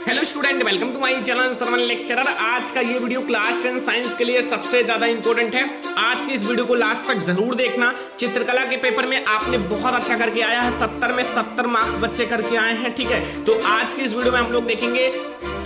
Hello student, welcome to my channel Sarvan lecturer. आज का ये वीडियो क्लास 10 साइंस के लिए सबसे ज्यादा इंपॉर्टेंट है। आज की इस वीडियो को लास्ट तक जरूर देखना। चित्रकला के पेपर में आपने बहुत अच्छा करके आया है, 70 में 70 मार्क्स बच्चे करके आए हैं। ठीक है, तो आज की इस वीडियो में हम लोग देखेंगे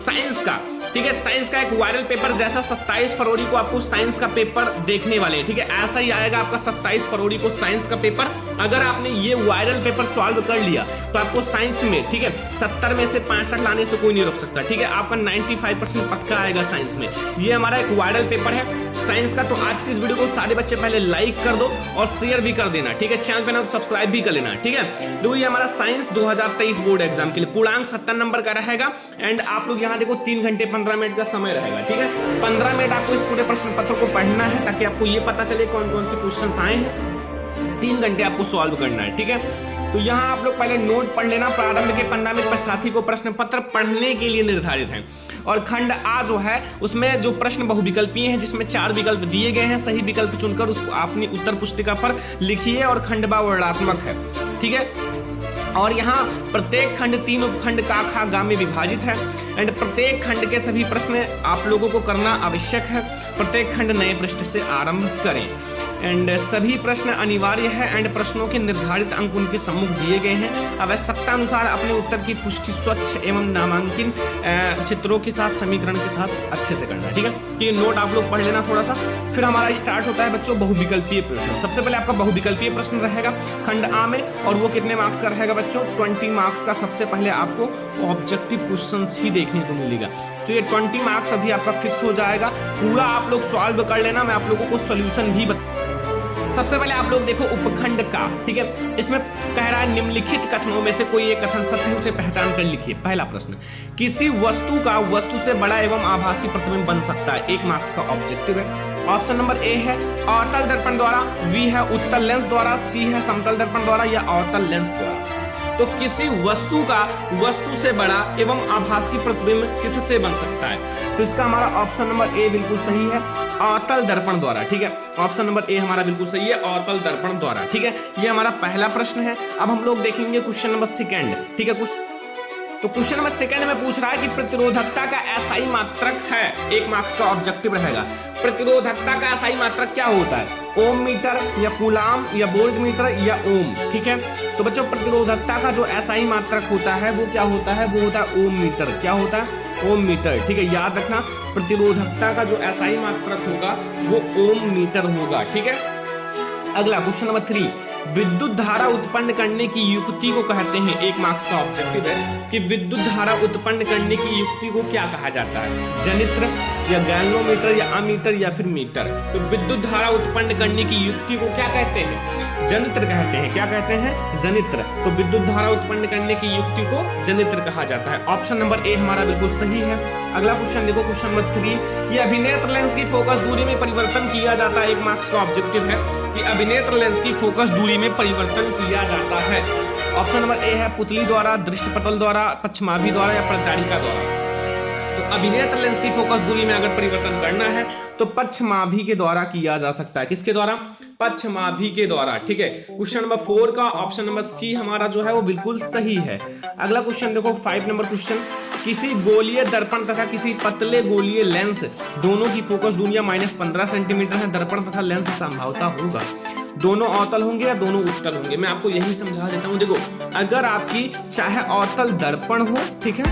साइंस का। ठीक है, साइंस का एक वायरल पेपर जैसा 27 फरवरी को आपको साइंस का पेपर देखने वाले हैं। ठीक है, ऐसा ही आएगा आपका 27 फरवरी को साइंस का पेपर। अगर आपने ये वायरल पेपर सॉल्व कर लिया तो आपको साइंस में, ठीक है, 70 में से 65 लाने से कोई नहीं रोक सकता। ठीक है, आपका 95% पक्का आएगा साइंस में। ये हमारा एक वायरल पेपर है साइंस का। तो आज की इस वीडियो को सारे बच्चे पहले लाइक कर दो और शेयर भी कर देना। ठीक है, चैनल पे ना तो सब्सक्राइब भी कर लेना। ठीक है, तो ये हमारा साइंस 2023 बोर्ड एग्जाम के लिए पूर्णांक 70 नंबर का रहेगा। एंड आप लोग यहाँ देखो 3 घंटे 15 मिनट का समय रहेगा। ठीक है, 15 मिनट आपको इस पूरे प्रश्न पत्र को पढ़ना है ताकि आपको ये पता चले कौन कौन से क्वेश्चन आए हैं। 3 घंटे आपको सॉल्व करना है। ठीक है, तो यहाँ आप लोग पहले नोट पढ़ लेना। प्रारंभ के पन्ना में साथी को प्रश्न पत्र पढ़ने के लिए निर्धारित है। और खंड आ जो है उसमें जो प्रश्न बहुविकल्पीय हैं, जिसमें 4 विकल्प दिए गए हैं, सही विकल्प चुनकर उसको अपनी उत्तर पुस्तिका पर लिखिए। और खंड बा वर्णात्मक है। ठीक है, और यहाँ प्रत्येक खंड 3 उपखंड का खा गा में विभाजित है। एंड प्रत्येक खंड के सभी प्रश्न आप लोगों को करना आवश्यक है। प्रत्येक खंड नए पृष्ठ से आरंभ करें। एंड सभी प्रश्न अनिवार्य है। एंड प्रश्नों के निर्धारित अंक उनके सम्मुख दिए गए हैं। आवश्यकता अनुसार अपने उत्तर की पुष्टि स्वच्छ एवं नामांकित चित्रों के साथ, समीकरण के साथ अच्छे से करना है। ठीक है, तो ये नोट आप लोग पढ़ लेना थोड़ा सा। फिर हमारा स्टार्ट होता है बच्चों बहुविकल्पीय प्रश्न। सबसे पहले आपका बहुविकल्पीय प्रश्न रहेगा खंड आ में, और वो कितने मार्क्स का रहेगा बच्चों? 20 मार्क्स का। सबसे पहले आपको ऑब्जेक्टिव क्वेश्चन ही देखने को मिलेगा। तो ये 20 मार्क्स अभी आपका फिक्स हो जाएगा। पूरा आप लोग सॉल्व कर लेना, मैं आप लोगों को सोल्यूशन भी सबसे पहले आप लोग देखो उपखंड का। ठीक है, इसमें कह रहा है निम्नलिखित कथनों में से कोई एक कथन सत्य है, उसे पहचान कर लिखिए। पहला प्रश्न, किसी वस्तु का वस्तु से बड़ा एवं आभासी प्रतिबिंब बन सकता है। 1 मार्क्स का ऑब्जेक्टिव है। ऑप्शन नंबर ए है अवतल दर्पण द्वारा, बी है उत्तल लेंस द्वारा, सी है समतल दर्पण द्वारा या अवतल लेंस द्वारा। तो किसी वस्तु का वस्तु से बड़ा एवं आभासी प्रतिबिंब किससे बन सकता है? तो इसका हमारा ऑप्शन नंबर ए बिल्कुल सही है, अवतल दर्पण द्वारा। ठीक है, ऑप्शन नंबर ए हमारा बिल्कुल सही है, अवतल दर्पण द्वारा। ठीक है, ये हमारा पहला प्रश्न है। अब हम लोग देखेंगे क्वेश्चन नंबर 2। ठीक है, तो क्वेश्चन नंबर 2 में पूछ रहा है कि प्रतिरोधकता का एसआई मात्रक है। 1 मार्क्स का ऑब्जेक्टिव रहेगा। प्रतिरोधकता का एसआई मात्रक क्या होता है? ओम मीटर या कूलाम या वोल्ट मीटर या ओम। ठीक है, तो बच्चों प्रतिरोधकता का जो एसआई मात्रक होता है वो क्या होता है? वो होता है ओम मीटर। क्या होता है? ओम मीटर। ठीक है, याद रखना प्रतिरोधकता का जो एसआई मात्रक होगा वो ओम मीटर होगा। ठीक है, अगला क्वेश्चन नंबर 3, विद्युत धारा उत्पन्न करने की युक्ति को कहते हैं। 1 मार्क्स का ऑब्जेक्टिव है कि विद्युत धारा उत्पन्न करने की युक्ति को क्या कहा जाता है? जनित्र या गैल्वेनोमीटर या अमीटर या फिर मीटर। तो विद्युत धारा उत्पन्न करने की युक्ति को क्या कहते हैं? जनित्र कहते हैं। क्या कहते हैं? जनित्र। तो विद्युत धारा उत्पन्न करने की युक्ति को जनित्र कहा जाता है। ऑप्शन नंबर ए हमारा बिल्कुल सही है। अगला क्वेश्चन देखो, क्वेश्चन नंबर 3, ये अभिनेत्र लेंस की फोकस दूरी में परिवर्तन किया जाता है। 1 मार्क्स का ऑब्जेक्टिव है कि अभिनेत्र लेंस की फोकस दूरी में परिवर्तन किया जाता है। ऑप्शन नंबर ए है पुतली द्वारा, दृष्टिपटल द्वारा, पक्षमाभि द्वारा या प्रत्यारिका द्वारा। तो अभिनेत्र लेंस की फोकस दूरी में अगर परिवर्तन करना है तो पक्षमाभि के द्वारा किया जा सकता है। किसके द्वारा? पक्षमाभि के द्वारा। ठीक है, क्वेश्चन नंबर 4 का ऑप्शन नंबर सी हमारा जो है वो बिल्कुल सही है। अगला क्वेश्चन देखो 5 नंबर क्वेश्चन, किसी गोलीय दर्पण तथा किसी पतले गोलीय लेंस दोनों की फोकस दूरियां -15 सेंटीमीटर है। दर्पण तथा लेंस संभावता होगा दोनों अवतल होंगे या दोनों उत्तल होंगे। मैं आपको यही समझा देता हूं। देखो, अगर आपकी चाहे अवतल दर्पण हो, ठीक है,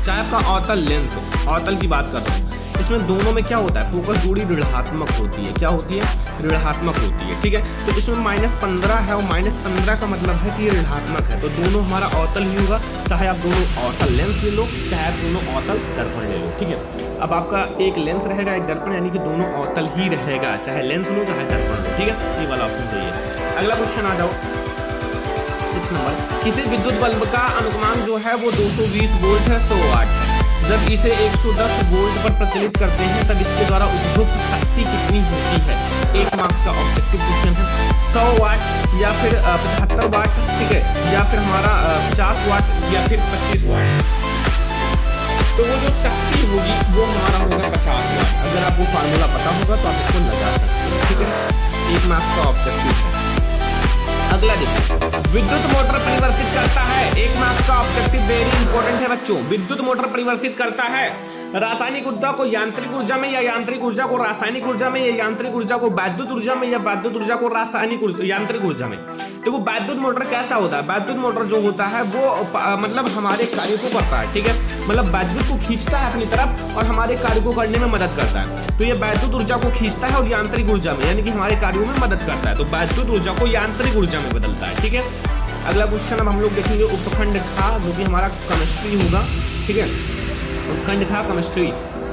चाहे आपका अवतल लेंस हो, अवतल की बात कर रहा हूं, इसमें दोनों में क्या होता है? फोकस दूरी ऋणात्मक होती है। क्या होती है? ऋणात्मक होती है। ठीक है, तो इसमें -15 है और -15 का मतलब है कि ऋणात्मक है। तो दोनों हमारा अवतल ही होगा, चाहे आप दोनों अवतल लेंस ले लो, चाहे आप दोनों अवतल दर्पण ले लो। ठीक है, अब आपका एक लेंस रहेगा, एक दर्पण, यानी कि दोनों अवतल ही रहेगा, चाहे लेंस लो चाहे दर्पण लो। ठीक है, ये वाला ऑप्शन सही है। अगला क्वेश्चन आ जाओ 6 नंबर, किसी विद्युत बल्ब का अनुक्रमांक जो है वो 220 वोल्ट है, 100 वाट है। जब इसे 110 वोल्ट पर प्रचलित करते हैं तब इसके द्वारा उपभोग शक्ति कितनी होती है? 1 मार्क्स का ऑब्जेक्टिव क्वेश्चन है। 100 वाट या फिर 75 वाट, ठीक है, या फिर हमारा 50 वाट या फिर 25 वाट। तो वो जो शक्ति होगी वो हमारा होगा 50 वाट। अगर आपको फार्मूला पता होगा तो आप इसको लगा सकते हैं। ठीक है, 1 मार्क्स का ऑब्जेक्टिव है। अगला देखो, विद्युत मोटर परिवर्तित करता है, 1 मार्क्स का ऑब्जेक्टिव वेरी इंपॉर्टेंट है बच्चों। विद्युत मोटर परिवर्तित करता है रासायनिक ऊर्जा को यांत्रिक ऊर्जा में, या यांत्रिक ऊर्जा को रासायनिक ऊर्जा में, या यांत्रिक ऊर्जा को वैद्युत ऊर्जा में, या वैद्युत ऊर्जा को रासायनिक यांत्रिक ऊर्जा में। देखो वैद्युत मोटर कैसा होता है, वैद्युत मोटर जो होता है वो मतलब हमारे कार्य को करता है, ठीक है, मतलब वैद्युत को खींचता है अपनी तरफ और हमारे कार्य को करने में मदद करता है। तो ये वैद्युत ऊर्जा को खींचता है और यांत्रिक ऊर्जा में, यानी कि हमारे कार्यों में मदद करता है। तो वैद्युत ऊर्जा को यांत्रिक ऊर्जा में बदलता है, ठीक है। अगला क्वेश्चन अब हम लोग देखेंगे उपखंड खा, जो कि हमारा केमिस्ट्री होगा, ठीक है। उपखंड खा केमिस्ट्री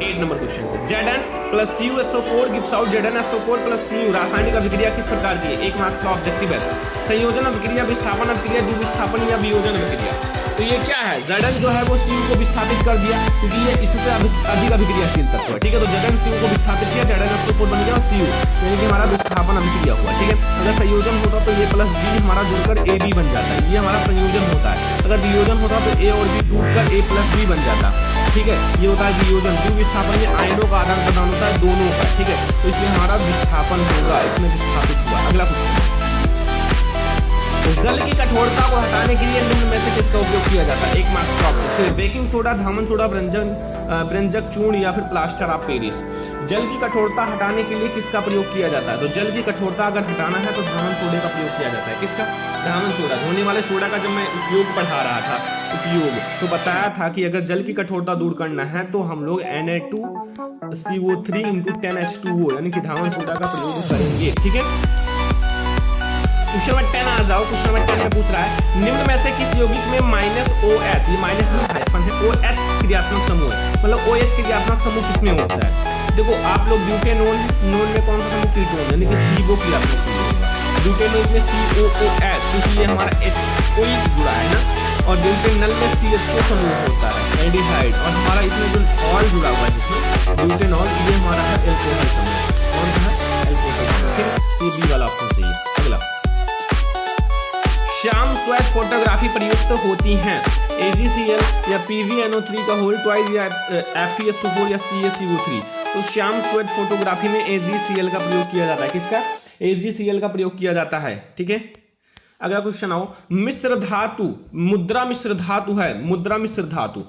8 नंबर क्वेश्चन से, Zn plus CuSO4 gives out ZnSO4 plus Cu। रासायनिक अभिक्रिया किस प्रकार की है, 1 मार्क्स का ऑब्जेक्टिव है। संयोजन अभिक्रिया, विस्थापन अभिक्रिया, द्विविस्थापन या वियोजन अभिक्रिया। तो ये क्या है, Zn जो है वो Cu को विस्थापित कर दिया, क्योंकि ये इससे अधिक अभिक्रियाशील तत्व है, ठीक है। तो Zn Cu को विस्थापित किया, ZnSO4 बन गया और Cu, यानी कि हमारा विस्थापन अभिक्रिया हुआ, ठीक है। अगर संयोजन होता तो ये प्लस B हमारा जुड़कर AB बन जाता है, ये हमारा संयोजन होता है। अगर वियोजन होता तो A और B टूटकर A प्लस B बन जाता, ठीक है। ये होता है वियोजन। विस्थापन में आयनों का आदान प्रदान होता है, दोनों का, ठीक है। तो इसलिए हमारा विस्थापन होगा, इसमें विस्थापित हुआ। अगला क्वेश्चन, तो जल की कठोरता को हटाने के लिए निम्न में से किसका उपयोग किया जाता है, 1 मार्क्स का ऑप्शन, बेकिंग सोडा, धामन सोडा, व्यंजक चूर्ण या फिर प्लास्टर ऑफ पेरिस। जल की कठोरता हटाने के लिए किसका प्रयोग किया जाता है, तो जल की कठोरता अगर हटाना है तो धामन सोडे का प्रयोग किया जाता है। किसका, धामन सोडा। धोने वाले सोडा का जब मैं उपयोग पढ़ा रहा था, उपयोग, तो बताया था कि अगर जल की कठोरता दूर करना है तो हम लोग Na2CO3 × 10H2O यानी कि धामन सोडा का प्रयोग करेंगे, ठीक है। क्वेश्चन नंबर 10 आ जाओ। क्वेश्चन नंबर 10 में पूछ रहा है, निम्न में से किस यौगिक में -OH, ये माइनस में हाइफन है, OH क्रियात्मक समूह है, मतलब OH क्रियात्मक समूह किसमें होता है। देखो आप लोग ब्यूटेनोल, नोन में कौन सा समूह, कीटोन, यानी कि CO क्रियात्मक समूह होगा। ब्यूटेनोल में COOH, क्योंकि ये हमारा HOE जुड़ा है ना, और ब्यूटेनल में CHO समूह होता है, एल्डिहाइड, और हमारा इसमें जो ऑल जुड़ा हुआ है जिसमें ब्यूटेनॉल, ये हमारा है एल्कोहल समूह, कौन सा है, एल्कोहल समूह, ठीक है। ये बी वाला ऑप्शन सही है। अगला, श्याम श्वेत फोटोग्राफी प्रयुक्त होती हैं, AgCl या PbNO3 का होल ट्वाइस या FeSO4 या CaCO3। तो श्याम श्वेत फोटोग्राफी में AgCl का प्रयोग किया जाता है, किसका, AgCl का प्रयोग किया जाता है, ठीक है। अगला क्वेश्चन आओ, मिश्र धातु, मुद्रा मिश्र धातु है, मुद्रा मिश्र धातु,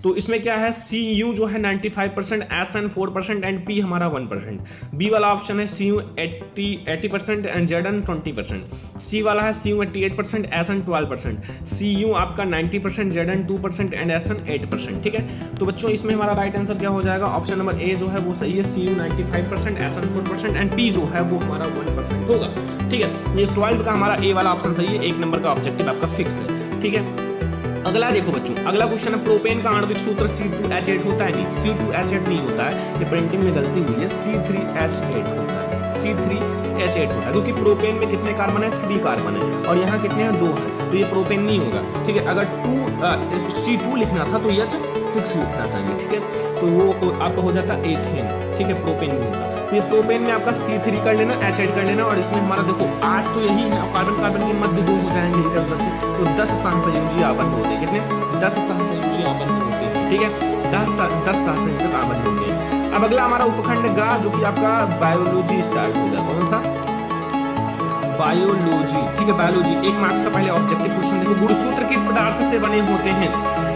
तो इसमें क्या है, Cu जो है 95%, Sn 4% एंड P हमारा 1%। बी वाला ऑप्शन है Cu 80% एंड Zn 20%। सी वाला है Cu 88%, Sn 12%। Cu आपका 90%, Zn 2% एंड Sn 8%, ठीक है। तो बच्चों इसमें हमारा राइट आंसर क्या हो जाएगा, ऑप्शन नंबर ए जो है वो सही है, Cu 95%, Sn 4% एंड P जो है वो हमारा 1% होगा, ठीक है। ये 12 का हमारा ए वाला ऑप्शन सही है, 1 नंबर का ऑब्जेक्टिव आपका फिक्स है, ठीक है। अगला देखो बच्चों, अगला क्वेश्चन है, प्रोपेन का आणविक सूत्र C2H8 होता है, नहीं C2H8 नहीं होता है, ये प्रिंटिंग में गलती हुई है, C3H8 होता है, C3H8 होता है, क्योंकि प्रोपेन में कितने कार्बन है, 3 कार्बन है, और यहाँ कितने हैं, 2 हैं, तो ये प्रोपेन नहीं होगा, ठीक है। अगर C2 लिखना था तो H6 लिखना चाहिए, ठीक है। तो वो आपका हो जाता है एथेन, ठीक है, प्रोपेन नहीं होता। तो ये प्रोपेन में आपका C3 कर लेना, H8 कर लेना, और इसमें हमारा देखो 8 तो यही है, कार्बन कार्बन के मध्य 2 हो जाएंगे इधर उधर से, तो 10 सहसंयोजी आबंध होते हैं, कितने, 10 सहसंयोजी आबंध होते हैं, ठीक है, 10 सहसंयोजक आबंध होते हैं। अब अगला हमारा उपखंड ग, जो कि आपका बायोलॉजी स्टार्ट होगा, कौन सा, बायोलॉजी, ठीक है, बायोलॉजी। 1 मार्क्स का पहले ऑब्जेक्टिव क्वेश्चन देखो, गुणसूत्र किस पदार्थ से बने होते हैं,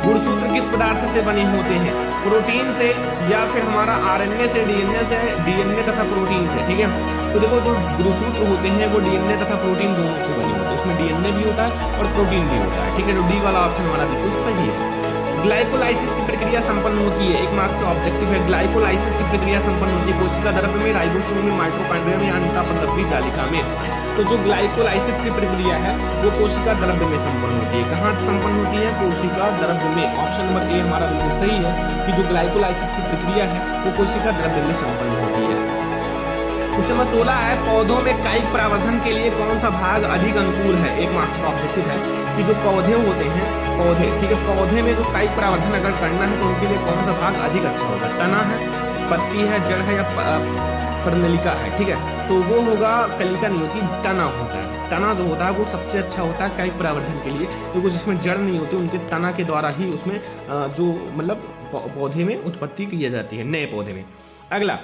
गुणसूत्र किस पदार्थ से बने होते हैं, प्रोटीन से या फिर हमारा RNA से, DNA तथा प्रोटीन से, ठीक है। तो देखो जो गुणसूत्र होते हैं वो DNA तथा प्रोटीन दोनों से बने होते हैं, उसमें DNA भी होता है और प्रोटीन भी होता है, ठीक है। तो डी वाला ऑप्शन हमारा बिल्कुल सही है। ग्लाइकोलाइसिस की प्रक्रिया संपन्न होती है, 1 मार्क्स का ऑब्जेक्टिव है, ग्लाइकोलाइसिस की प्रक्रिया संपन्न होती है कोशिका द्रव्य में, राइबोसोम में, माइटोकॉन्ड्रिया में, अंतःपरवर्ती जालिका में। तो जो ग्लाइकोलाइसिस की प्रक्रिया है वो कोशिका द्रव्य में संपन्न होती है, कहाँ संपन्न होती है, कोशिका द्रव्य में। ऑप्शन नंबर ए हमारा बिल्कुल सही है कि जो ग्लाइकोलाइसिस की प्रक्रिया है वो कोशिका द्रव्य में संपन्न होती है। क्वेश्चन नंबर 16 है, पौधों में कायिक प्रवर्धन के लिए कौन सा भाग अधिक अनुकूल है, 1 मार्क्स का ऑब्जेक्टिव है कि जो पौधे होते हैं, पौधे, ठीक है, पौधे में जो कायिक प्रवर्धन अगर करना है तो उनके लिए कौन सा भाग अधिक अच्छा होगा, तना है, पत्ती है, जड़ है, या पर्णलिका है, ठीक है। तो वो होगा, कलिका नहीं होती, तना होता है, तना जो होता है वो सबसे अच्छा होता है कायिक प्रवर्धन के लिए, क्योंकि जिसमें जड़ नहीं होती उनके तना के द्वारा ही उसमें जो मतलब पौधे में उत्पत्ति की जाती है, नए पौधे में। अगला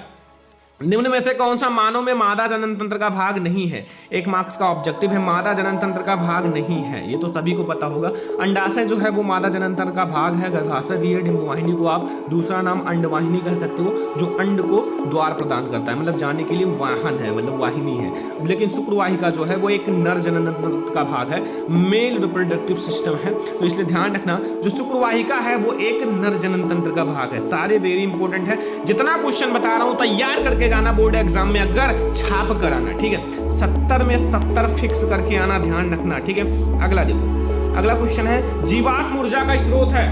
निम्न में से कौन सा मानव में मादा जनन तंत्र का भाग नहीं है? 1 मार्क्स का ऑब्जेक्टिव है, मादा जनन तंत्र का भाग नहीं है, ये तो सभी को पता होगा। अंडाशय जो है वो मादा जनन तंत्र का भाग है, गर्भाशय भी है, डिंबवाहिनी को आप दूसरा नाम अंडवाहिनी कह सकते हो, जो अंड को द्वार प्रदान करता है, मतलब जाने के लिए वाहन है, मतलब वाहिनी है। लेकिन शुक्रवाहिका जो है वो एक नर जनन तंत्र का भाग है, मेल रिप्रोडक्टिव सिस्टम है, तो इसलिए ध्यान रखना जो शुक्रवाहिका है वो एक नर जनन तंत्र का भाग है। सारे वेरी इंपॉर्टेंट है, जितना क्वेश्चन बता रहा हूं तैयार करके जाना बोर्ड एग्जाम में, अगर छाप कर आना, ठीक है। 70 में 70 फिक्स करके आना, ध्यान रखना, ठीक है। अगला देखो, अगला क्वेश्चन है जीवाश्म ऊर्जा का स्रोत है,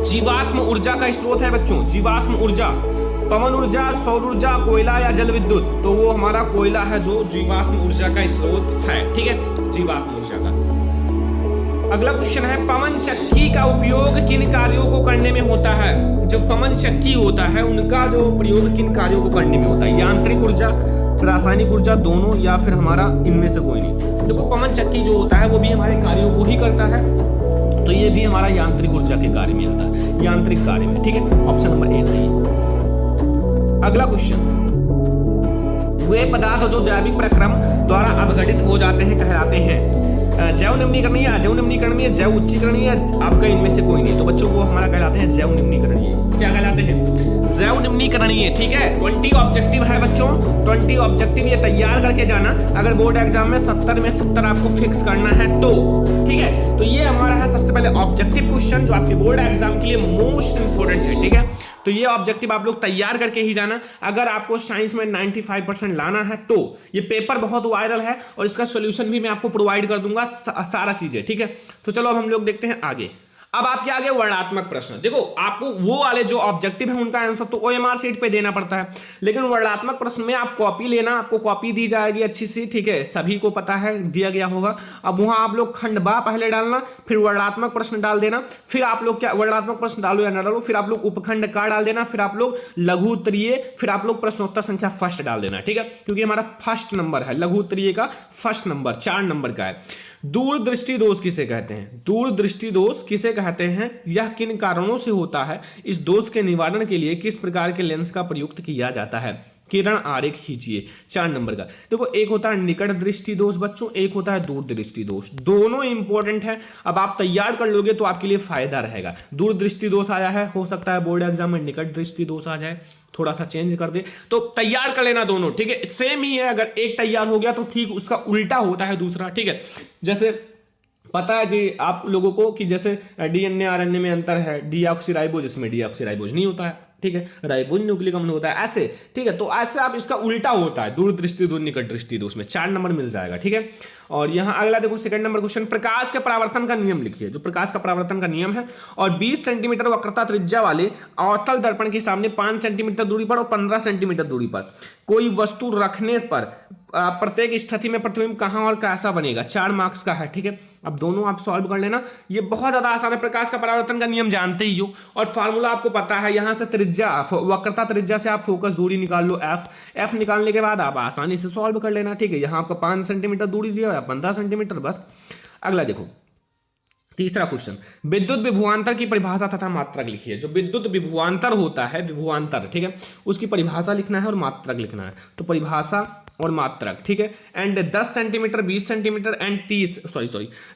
जीवाश्म ऊर्जा का स्रोत है बच्चों, जीवाश्म ऊर्जा, पवन ऊर्जा, सौर ऊर्जा, कोयला या जल विद्युत, तो वो हमारा कोयला है जो जीवाश्म ऊर्जा का स्रोत है, ठीक है, जीवाश्म ऊर्जा का। अगला क्वेश्चन है पवन चक्की का उपयोग किन कार्यों को करने में होता है? जो पवन चक्की होता है उनका जो प्रयोग किन कार्यों को करने में होता है? यांत्रिक ऊर्जा, रासायनिक ऊर्जा, दोनों, या फिर हमारा इनमें से कोई नहीं? देखो पवन चक्की जो होता है वो भी हमारे कार्यों को ही करता है, तो ये भी हमारा यांत्रिक ऊर्जा के कार्य में आता है, यांत्रिक कार्य में, ठीक है। ऑप्शन नंबर ए सही है। अगला क्वेश्चन, वे पदार्थ जो जैविक प्रक्रम द्वारा अपघटित हो जाते हैं कहलाते हैं? जैव निम्नीकरणीय, अजैव निम्नीकरणीय, जैव उच्चीकरणीय, आपका इनमें से कोई नहीं, तो बच्चों वो हमारा कहलाते हैं जैव निम्नीकरणीय। क्या कहलाते हैं? जैव निम्नीकरणीय, ठीक है। 20 ऑब्जेक्टिव है बच्चों, 20 ऑब्जेक्टिव ये तैयार करके जाना, अगर बोर्ड एग्जाम में 70 में 70 आपको फिक्स करना है तो, ठीक है। तो ये हमारा है सबसे पहले ऑब्जेक्टिव क्वेश्चन जो आपके बोर्ड एग्जाम के लिए मोस्ट इंपोर्टेंट है, ठीक है। तो ये ऑब्जेक्टिव आप लोग तैयार करके ही जाना। अगर आपको साइंस में 95% लाना है तो ये पेपर बहुत वायरल है और इसका सॉल्यूशन भी मैं आपको प्रोवाइड कर दूंगा, सारा चीजें, ठीक है। तो चलो अब हम लोग देखते हैं आगे। अब आपके आगे वर्णनात्मक प्रश्न। देखो आपको वो वाले जो ऑब्जेक्टिव है उनका आंसर तो ओएमआर शीट पे देना पड़ता है, लेकिन वर्णनात्मक प्रश्न में आप कॉपी लेना, आपको कॉपी दी जाएगी अच्छी सी, ठीक है, सभी को पता है दिया गया होगा। अब वहां आप लोग खंड बा पहले डालना, फिर वर्णनात्मक प्रश्न डाल देना, फिर आप लोग क्या वर्णनात्मक प्रश्न डालो या ना डालो, फिर आप लोग उपखंड का डाल देना, फिर आप लोग लघु उत्तरीय, फिर आप लोग प्रश्नोत्तर संख्या फर्स्ट डाल देना, ठीक है, क्योंकि हमारा फर्स्ट नंबर है, लघु उत्तरीय का फर्स्ट नंबर 4 नंबर का है। दूरदृष्टि दोष किसे कहते हैं? दूरदृष्टि दोष किसे कहते हैं? यह किन कारणों से होता है? इस दोष के निवारण के लिए किस प्रकार के लेंस का प्रयुक्त किया जाता है? किरण आरेख खींचिए, 4 नंबर का। देखो एक होता है निकट दृष्टि दोष बच्चों, एक होता है दूर दृष्टि दोष, दोनों इंपॉर्टेंट है। अब आप तैयार कर लोगे तो आपके लिए फायदा रहेगा। दूर दृष्टि दोष आया है, हो सकता है बोर्ड एग्जाम में निकट दृष्टि दोष आ जाए, थोड़ा सा चेंज कर दे, तो तैयार कर लेना दोनों, ठीक है, सेम ही है। अगर एक तैयार हो गया तो ठीक उसका उल्टा होता है दूसरा, ठीक है। जैसे पता है कि आप लोगों को कि जैसे डीएनए आरएनए में अंतर है, डीऑक्सीराइबोज इसमें डीऑक्सीराइबोज नहीं होता है, ठीक है, राइबोज न्यूक्लिक अम्ल होता है, ऐसे, ठीक है। तो ऐसे आप इसका उल्टा होता है, दूर दृष्टि दूर निकट दृष्टि दोष में 4 नंबर मिल जाएगा, ठीक है। और यहाँ अगला देखो सेकंड नंबर क्वेश्चन, प्रकाश के परावर्तन का नियम लिखिए। जो प्रकाश का परावर्तन का नियम है, और 20 सेंटीमीटर वक्रता त्रिज्या वाले अवतल दर्पण के सामने 5 सेंटीमीटर दूरी पर और 15 सेंटीमीटर दूरी पर कोई वस्तु रखने पर प्रत्येक स्थिति में प्रतिबिंब कहां और कैसा बनेगा? 4 मार्क्स का है, ठीक है। अब दोनों आप सॉल्व कर लेना, ये बहुत ज्यादा आसान है। प्रकाश का परावर्तन का नियम जानते ही हो और फार्मूला आपको पता है। यहां से त्रिज्या, वक्रता त्रिज्या से आप फोकस दूरी निकाल लो एफ निकालने के बाद आप आसानी से सॉल्व कर लेना, ठीक है। यहां आपको 5 सेंटीमीटर दूरी दिया है, 15 सेंटीमीटर बस। अगला देखो तीसरा क्वेश्चन, विद्युत विभवांतर की परिभाषा तथा मात्रक लिखिए। जो विद्युत विभवांतर होता है, विभवांतर, ठीक है, उसकी परिभाषा लिखना है और मात्रक लिखना है। तो परिभाषा और मात्रक, ठीक है। एंड 10 सेंटीमीटर, 20 सेंटीमीटर एंड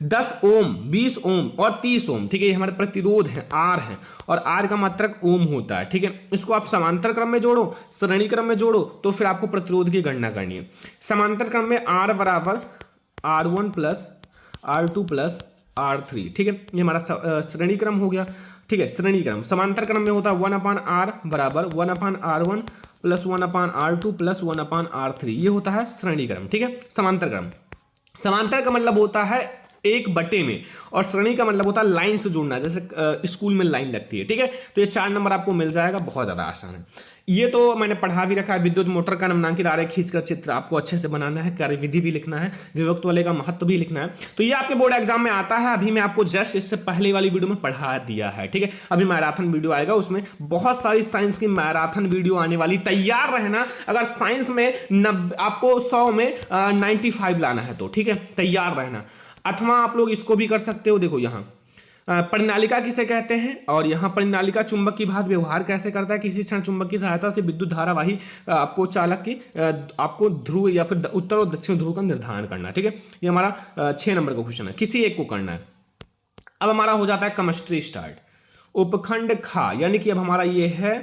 10 ओम, 20 ओम और 30 ओम, ठीक है, ये हमारे प्रतिरोध है, आर है, और आर का मात्रक ओम होता है, ठीक है। इसको आप समांतर क्रम में जोड़ो, श्रेणी क्रम में जोड़ो, तो फिर आपको प्रतिरोध की गणना करनी है। समांतर क्रम में आर बराबर R1 plus R2 plus R3, ठीक है, ये हमारा श्रेणी क्रम हो गया, ठीक है, श्रेणी क्रम। समांतर क्रम में होता है 1/R बराबर 1/R1 plus 1/R2 plus 1/R3, ये होता है श्रेणी क्रम, ठीक है। समांतर क्रम, समांतर का मतलब होता है 1/में, और श्रेणी का मतलब होता है लाइन से जोड़ना, जैसे स्कूल में लाइन लगती है, ठीक है। तो ये 4 नंबर आपको मिल जाएगा, बहुत ज्यादा आसान है। ये तो मैंने पढ़ा भी रखा है। विद्युत मोटर का नामांकित आरेख खींचकर चित्र आपको अच्छे से बनाना है, कार्यविधि भी लिखना है, विभक्त वाले का महत्व भी लिखना है। तो ये आपके बोर्ड एग्जाम में आता है। अभी मैं आपको जस्ट इससे पहले वाली वीडियो में पढ़ा दिया है, ठीक है। अभी मैराथन वीडियो आएगा, उसमें बहुत सारी साइंस की मैराथन वीडियो आने वाली, तैयार रहना। अगर साइंस में आपको 100 में 95 लाना है तो, ठीक है, तैयार रहना। अथवा आप लोग इसको भी कर सकते हो, देखो यहाँ परिनालिका किसे कहते हैं, और यहाँ परिनालिका चुंबक की भांति व्यवहार कैसे करता है, किसी क्षण चुंबक की सहायता से विद्युत धारावाही आपको चालक की आपको ध्रुव या फिर उत्तर और दक्षिण ध्रुव का निर्धारण करना है। ठीक है, ये हमारा 6 नंबर का क्वेश्चन है, किसी एक को करना है। अब हमारा हो जाता है केमिस्ट्री स्टार्ट। उपखंड खा, यानी कि अब हमारा ये है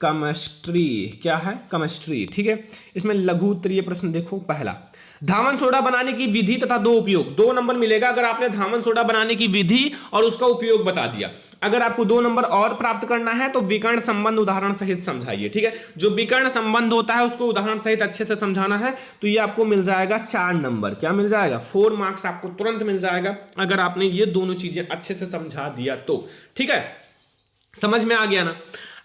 केमिस्ट्री, क्या है केमिस्ट्री। ठीक है, इसमें लघु उत्तरीय प्रश्न देखो। पहला, धामन सोडा बनाने की विधि तथा दो उपयोग। 2 नंबर मिलेगा अगर आपने धामन सोडा बनाने की विधि और उसका उपयोग बता दिया। अगर आपको 2 नंबर और प्राप्त करना है तो विकर्ण संबंध उदाहरण सहित समझाइए। ठीक है, जो विकर्ण संबंध होता है उसको उदाहरण सहित अच्छे से समझाना है। तो ये आपको मिल जाएगा 4 नंबर। क्या मिल जाएगा? 4 मार्क्स आपको तुरंत मिल जाएगा अगर आपने ये दोनों चीजें अच्छे से समझा दिया तो। ठीक है, समझ में आ गया ना।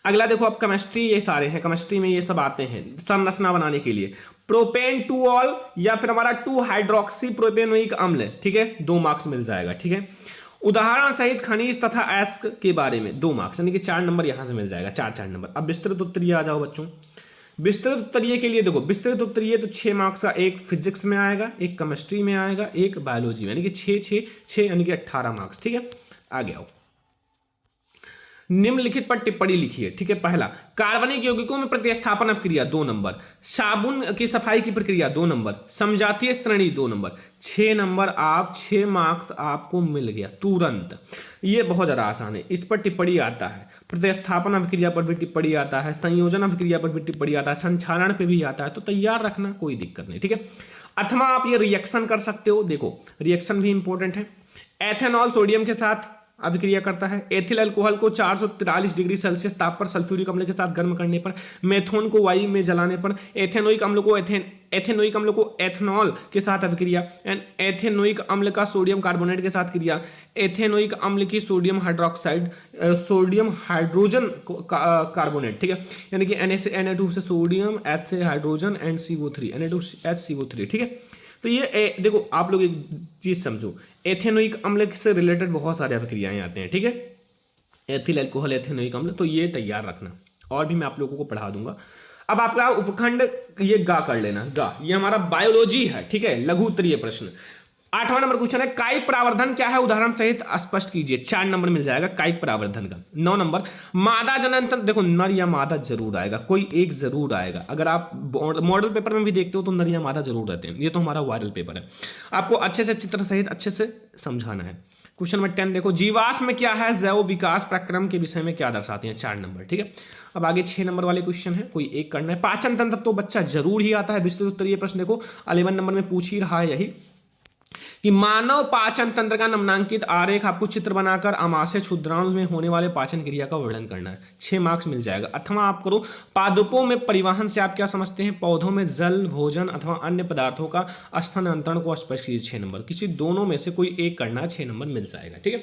अगला देखो, अब केमिस्ट्री, ये सारे हैं केमिस्ट्री में, ये सब आते हैं संरचना बनाने के लिए। प्रोपेन 2 ऑल या फिर हमारा 2 हाइड्रोक्सी प्रोपेनोइक अम्ल। ठीक है, 2 मार्क्स मिल जाएगा। ठीक है, उदाहरण सहित खनिज तथा एस्क के बारे में 2 मार्क्स, यानी कि 4 नंबर यहां से मिल जाएगा। 4 नंबर। अब विस्तृत उत्तरीय आ जाओ बच्चों। विस्तृत उत्तरीय के लिए देखो, विस्तृत उत्तरीय तो 6 मार्क्स का, एक फिजिक्स में आएगा, एक केमिस्ट्री में आएगा, एक बायोलॉजी में, यानी कि 6 यानी कि 18 मार्क्स। ठीक है, आगे आओ। निम्नलिखित पर टिप्पणी लिखिए। ठीक है, पहला, कार्बनिक यौगिकों में प्रतिस्थापन अभिक्रिया 2 नंबर, साबुन की सफाई की प्रक्रिया 2 नंबर, समजातीय श्रेणी 2 नंबर। 6 नंबर, आप 6 मार्क्स आपको मिल गया तुरंत। ये बहुत ज्यादा आसान है। इस पर टिप्पणी आता है, प्रतिस्थापन अभिक्रिया पर भी टिप्पणी आता है, संयोजन अभिक्रिया पर भी टिप्पणी आता है, संक्षारण पे भी आता है, तो तैयार रखना, कोई दिक्कत नहीं। ठीक है, अथवा आप ये रिएक्शन कर सकते हो। देखो, रिएक्शन भी इंपॉर्टेंट है। एथेनॉल सोडियम के साथ अभिक्रिया करता है। एथिल अल्कोहल को 443 डिग्री सेल्सियस ताप पर सल्फ्यूरिक अम्ल के साथ गर्म करने पर, मेथोन को वायु में जलाने पर, एथेनोइक अम्ल को एथेनॉल के साथ अभिक्रिया, एंड एथेनोइक अम्ल का सोडियम कार्बोनेट के साथ क्रिया, एथेनोइक अम्ल की sodium hydroxide, sodium hydrogen carbonate. ठीक है, यानी कि Na2 से सोडियम, H से हाइड्रोजन, एंड CO3, Na2HCO3। ठीक है, तो ये देखो, आप लोग एक चीज समझो, एथेनोइक अम्ल से रिलेटेड बहुत सारे अभिक्रियाएं आते हैं। ठीक है, एथिल अल्कोहल, एथेनोइक अम्ल, तो ये तैयार रखना, और भी मैं आप लोगों को पढ़ा दूंगा। अब आपका उपखंड ये गा कर लेना, गा, ये हमारा बायोलॉजी है। ठीक है, लघु उत्तरीय प्रश्न। 8वां नंबर क्वेश्चन है, कायिक प्रावर्धन क्या है, उदाहरण सहित स्पष्ट कीजिए। 4 नंबर मिल जाएगा कायिक प्रावर्धन का। 9 नंबर, मादा जननतंत्र। देखो, नर या मादा जरूर आएगा, कोई एक जरूर आएगा। अगर आप मॉडल पेपर में भी देखते हो तो नर या मादा जरूर रहते हैं। ये तो हमारा वायरल पेपर है, आपको अच्छे से चित्र सहित अच्छे से समझाना है। क्वेश्चन नंबर 10 देखो, जीवाश्म में क्या है, जैव विकास प्रक्रम के विषय में क्या दर्शाते हैं। 4 नंबर। ठीक है, अब आगे 6 नंबर वाले क्वेश्चन है, कोई एक करना है। पाचन तंत्र तो बच्चा जरूर ही आता है। विस्तृत उत्तरीय प्रश्न देखो, 11 नंबर में पूछ ही रहा है यही, कि मानव पाचन तंत्र का निम्नांकित आरेख आपको चित्र बनाकर आमाशय क्षुद्रांश में होने वाले पाचन क्रिया का वर्णन करना है। 6 मार्क्स मिल जाएगा। अथवा आप करो, पादपों में परिवहन से आप क्या समझते हैं, पौधों में जल, भोजन अथवा अन्य पदार्थों का स्थानांतरण को स्पष्ट कीजिए। 6 नंबर, किसी दोनों में से कोई एक करना है, 6 नंबर मिल जाएगा। ठीक है,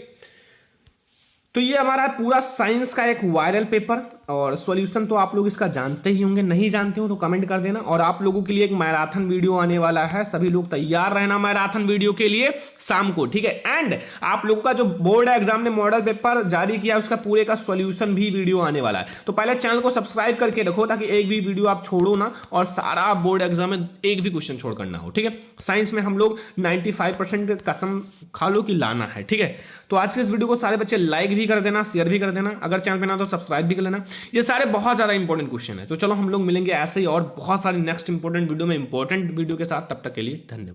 तो ये हमारा पूरा साइंस का एक वायरल पेपर, और सॉल्यूशन तो आप लोग इसका जानते ही होंगे, नहीं जानते हो तो कमेंट कर देना। और आप लोगों के लिए एक मैराथन वीडियो आने वाला है, सभी लोग तैयार रहना मैराथन वीडियो के लिए शाम को। ठीक है, एंड आप लोगों का जो बोर्ड एग्जाम ने मॉडल पेपर जारी किया उसका पूरे का सॉल्यूशन भी वीडियो आने वाला है। तो पहले चैनल को सब्सक्राइब करके रखो ताकि एक भी वीडियो आप छोड़ो ना, और सारा बोर्ड एग्जाम में एक भी क्वेश्चन छोड़ करना हो। ठीक है, साइंस में हम लोग 95% कसम खा लो कि लाना है। ठीक है, तो आज के इस वीडियो को सारे बच्चे लाइक भी कर देना, शेयर भी कर देना, अगर चैनल पे ना तो सब्सक्राइब भी कर लेना। ये सारे बहुत ज्यादा इंपॉर्टेंट क्वेश्चन है। तो चलो हम लोग मिलेंगे ऐसे ही और बहुत सारे नेक्स्ट इंपॉर्टेंट वीडियो में इंपॉर्टेंट वीडियो के साथ। तब तक के लिए धन्यवाद।